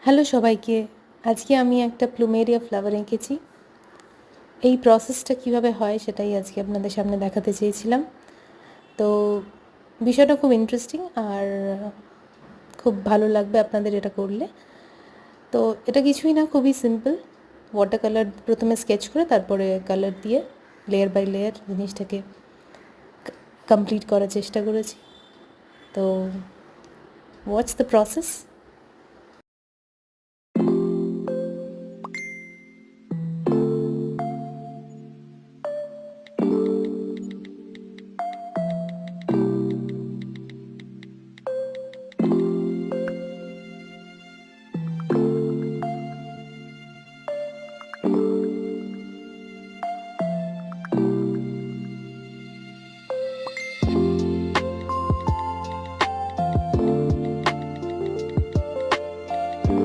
Hello সবাইকে। আজকে আমি একটা প্লুমেরিয়া ফ্লাওয়ার এঁকেছি। এই প্রসেসটা কিভাবে হয় সেটাই আজকে আপনাদের সামনে দেখাতে চেয়েছিলাম। তো বিষয়টা খুব ইন্টারেস্টিং আর খুব ভালো লাগবে আপনাদের এটা করলে। তো এটা কিছুই না, খুবই সিম্পল। ওয়াটার কালার প্রথমে স্কেচ করে তারপরে কালার দিয়ে লেয়ার বাই লেয়ার জিনিসটাকে কমপ্লিট করার চেষ্টা করেছি। তো ওয়াটস দ্য প্রসেস।